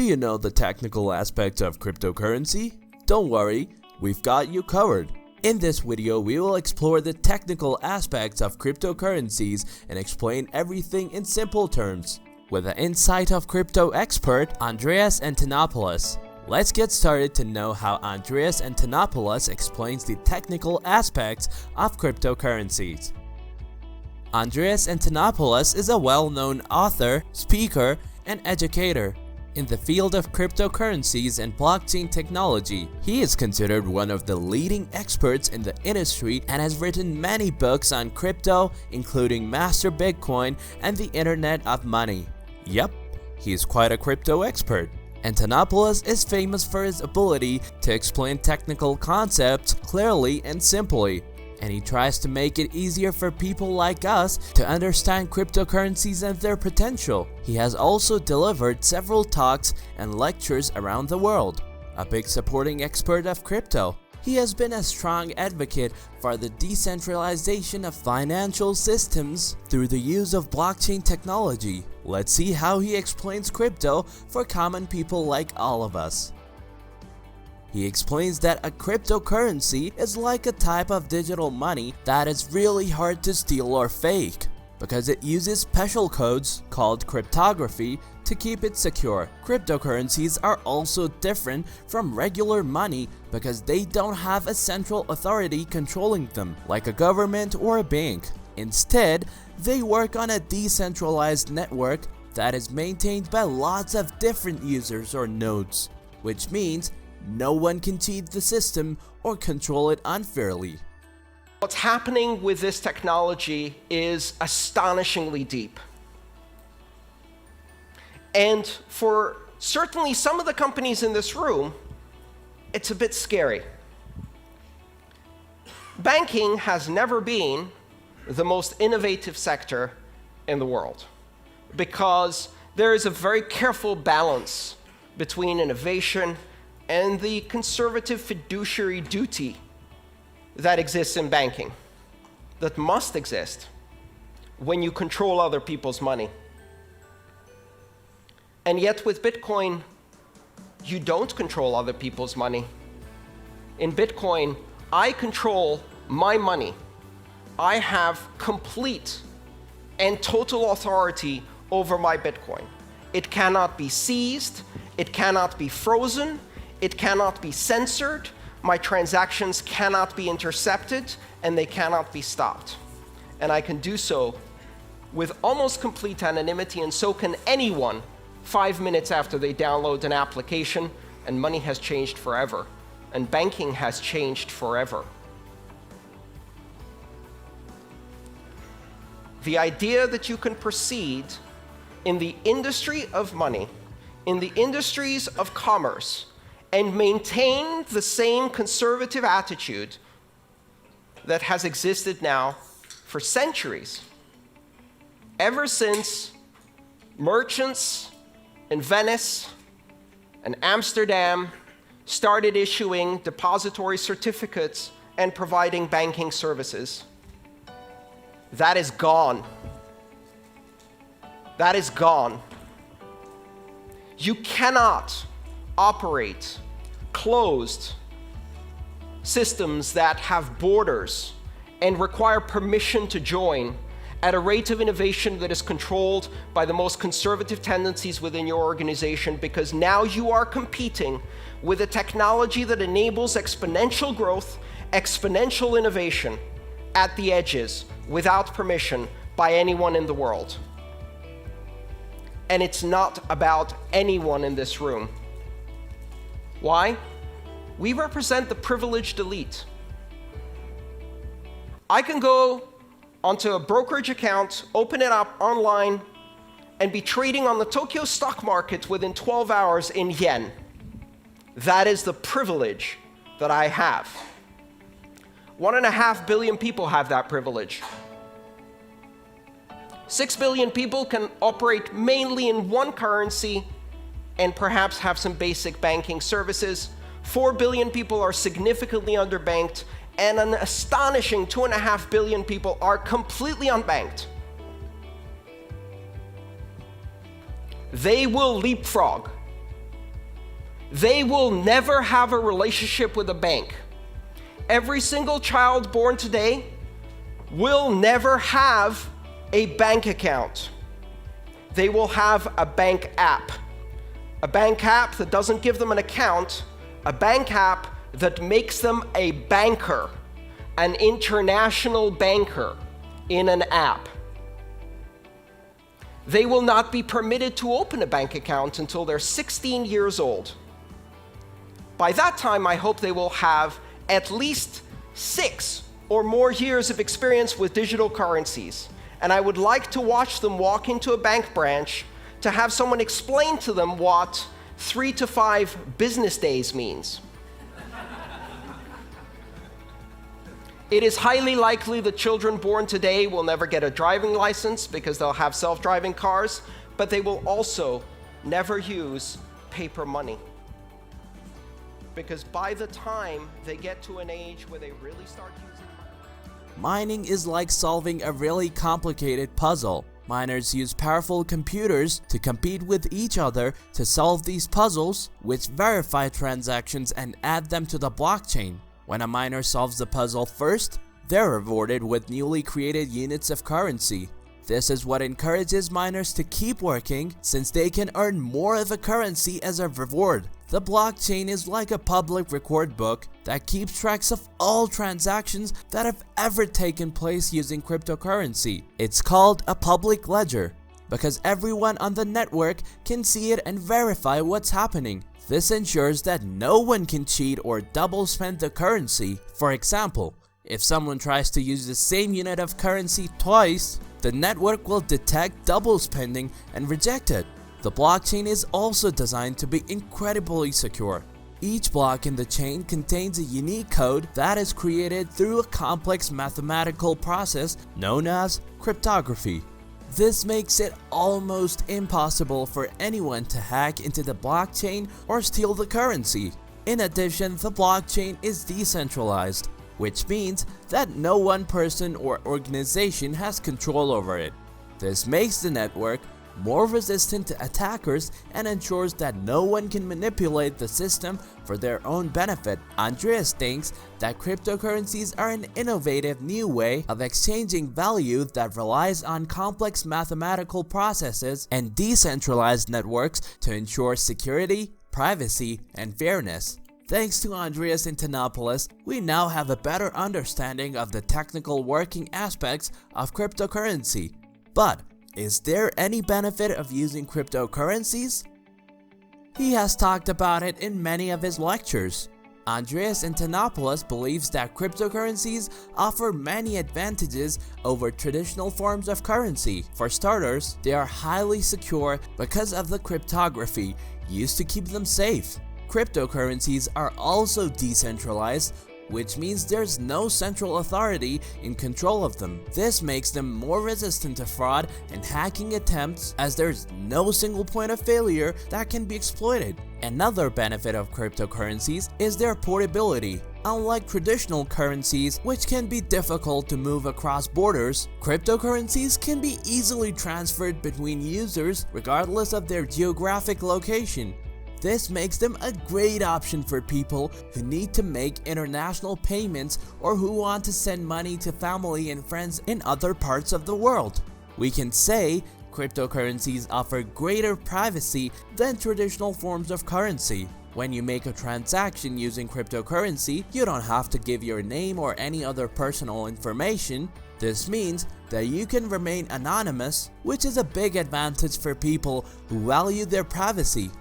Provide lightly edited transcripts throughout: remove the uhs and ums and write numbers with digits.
you know the technical aspects of cryptocurrency? Don't worry, we've got you covered. In this video, we will explore the technical aspects of cryptocurrencies and explain everything in simple terms. With the insight of crypto expert Andreas Antonopoulos. Let's get started to know how Andreas Antonopoulos explains the technical aspects of cryptocurrencies. Andreas Antonopoulos is a well-known author, speaker, and educator in the field of cryptocurrencies and blockchain technology. He is considered one of the leading experts in the industry and has written many books on crypto, including Master Bitcoin and the Internet of Money. Yep, he is quite a crypto expert. Antonopoulos is famous for his ability to explain technical concepts clearly and simply, and he tries to make it easier for people like us to understand cryptocurrencies and their potential. He has also delivered several talks and lectures around the world. A big supporting expert of crypto, he has been a strong advocate for the decentralization of financial systems through the use of blockchain technology. Let's see how he explains crypto for common people like all of us. He explains that a cryptocurrency is like a type of digital money that is really hard to steal or fake, because it uses special codes called cryptography to keep it secure. Cryptocurrencies are also different from regular money because they don't have a central authority controlling them, like a government or a bank. Instead, they work on a decentralized network that is maintained by lots of different users or nodes, which means no one can cheat the system or control it unfairly. What's happening with this technology is astonishingly deep. And for certainly some of the companies in this room, it's a bit scary. Banking has never been the most innovative sector in the world because there is a very careful balance between innovation and the conservative fiduciary duty that exists in banking, that must exist when you control other people's money. And yet with Bitcoin, you don't control other people's money. In Bitcoin, I control my money. I have complete and total authority over my Bitcoin. It cannot be seized, it cannot be frozen, it cannot be censored, my transactions cannot be intercepted, and they cannot be stopped. And I can do so with almost complete anonymity, and so can anyone 5 minutes after they download an application, and money has changed forever, and banking has changed forever. The idea that you can proceed in the industry of money, in the industries of commerce, and maintain the same conservative attitude that has existed now for centuries. Ever since merchants in Venice and Amsterdam started issuing depository certificates and providing banking services. That is gone. That is gone. You cannot operate closed systems that have borders and require permission to join at a rate of innovation that is controlled by the most conservative tendencies within your organization, because now you are competing with a technology that enables exponential growth, exponential innovation at the edges without permission by anyone in the world. And it's not about anyone in this room. Why? We represent the privileged elite. I can go onto a brokerage account, open it up online, and be trading on the Tokyo stock market within 12 hours in yen. That is the privilege that I have. 1.5 billion people have that privilege. 6 billion people can operate mainly in one currency and perhaps have some basic banking services. 4 billion people are significantly underbanked, and an astonishing 2.5 billion people are completely unbanked. They will leapfrog They will never have a relationship with a bank. Every single child born today will never have a bank account. They will have a bank app. A bank app that doesn't give them an account, a bank app that makes them a banker, an international banker in an app. They will not be permitted to open a bank account until they're 16 years old. By that time, I hope they will have at least 6 or more years of experience with digital currencies. And I would like to watch them walk into a bank branch to have someone explain to them what 3 to 5 business days means. It is highly likely that children born today will never get a driving license because they'll have self-driving cars, but they will also never use paper money. Because by the time they get to an age where they really start using money. Mining is like solving a really complicated puzzle. Miners use powerful computers to compete with each other to solve these puzzles, which verify transactions and add them to the blockchain. When a miner solves the puzzle first, they're rewarded with newly created units of currency. This is what encourages miners to keep working, since they can earn more of a currency as a reward. The blockchain is like a public record book that keeps tracks of all transactions that have ever taken place using cryptocurrency. It's called a public ledger because everyone on the network can see it and verify what's happening. This ensures that no one can cheat or double spend the currency. For example, if someone tries to use the same unit of currency twice, the network will detect double spending and reject it. The blockchain is also designed to be incredibly secure. Each block in the chain contains a unique code that is created through a complex mathematical process known as cryptography. This makes it almost impossible for anyone to hack into the blockchain or steal the currency. In addition, the blockchain is decentralized, which means that no one person or organization has control over it. This makes the network more resistant to attackers and ensures that no one can manipulate the system for their own benefit. Andreas thinks that cryptocurrencies are an innovative new way of exchanging value that relies on complex mathematical processes and decentralized networks to ensure security, privacy, and fairness. Thanks to Andreas Antonopoulos, we now have a better understanding of the technical working aspects of cryptocurrency. But is there any benefit of using cryptocurrencies? He has talked about it in many of his lectures. Andreas Antonopoulos believes that cryptocurrencies offer many advantages over traditional forms of currency. For starters, they are highly secure because of the cryptography used to keep them safe. Cryptocurrencies are also decentralized, which means there's no central authority in control of them. This makes them more resistant to fraud and hacking attempts, as there's no single point of failure that can be exploited. Another benefit of cryptocurrencies is their portability. Unlike traditional currencies, which can be difficult to move across borders, cryptocurrencies can be easily transferred between users regardless of their geographic location. This makes them a great option for people who need to make international payments or who want to send money to family and friends in other parts of the world. We can say cryptocurrencies offer greater privacy than traditional forms of currency. When you make a transaction using cryptocurrency, you don't have to give your name or any other personal information. This means that you can remain anonymous, which is a big advantage for people who value their privacy.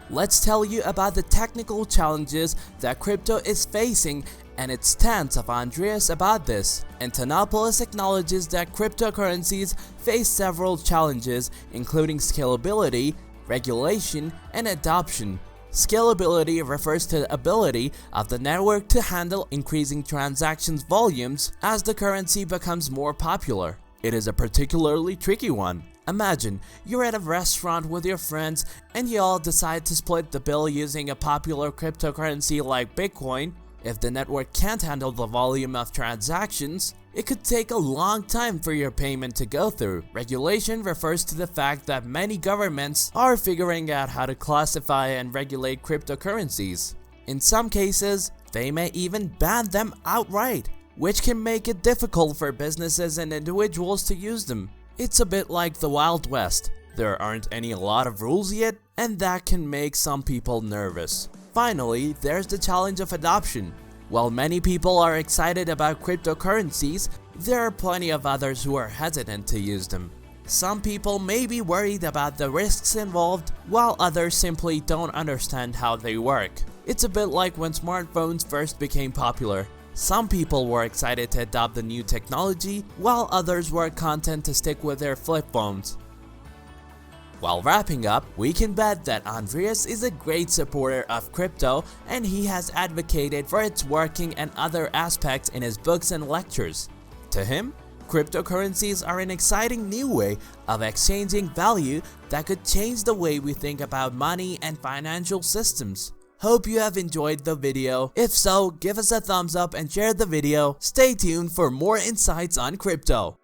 Let's tell you about the technical challenges that crypto is facing and its stance of Andreas about this. Antonopoulos acknowledges that cryptocurrencies face several challenges, including scalability, regulation, and adoption. Scalability refers to the ability of the network to handle increasing transactions volumes as the currency becomes more popular. It is a particularly tricky one. Imagine you're at a restaurant with your friends and you all decide to split the bill using a popular cryptocurrency like Bitcoin. If the network can't handle the volume of transactions, it could take a long time for your payment to go through. Regulation refers to the fact that many governments are figuring out how to classify and regulate cryptocurrencies. In some cases, they may even ban them outright, which can make it difficult for businesses and individuals to use them. It's a bit like the Wild West. There aren't a lot of rules yet, and that can make some people nervous. Finally, there's the challenge of adoption. While many people are excited about cryptocurrencies, there are plenty of others who are hesitant to use them. Some people may be worried about the risks involved, while others simply don't understand how they work. It's a bit like when smartphones first became popular. Some people were excited to adopt the new technology, while others were content to stick with their flip phones. While wrapping up, we can bet that Andreas is a great supporter of crypto, and he has advocated for its working and other aspects in his books and lectures. To him, cryptocurrencies are an exciting new way of exchanging value that could change the way we think about money and financial systems. Hope you have enjoyed the video. If so, give us a thumbs up and share the video. Stay tuned for more insights on crypto.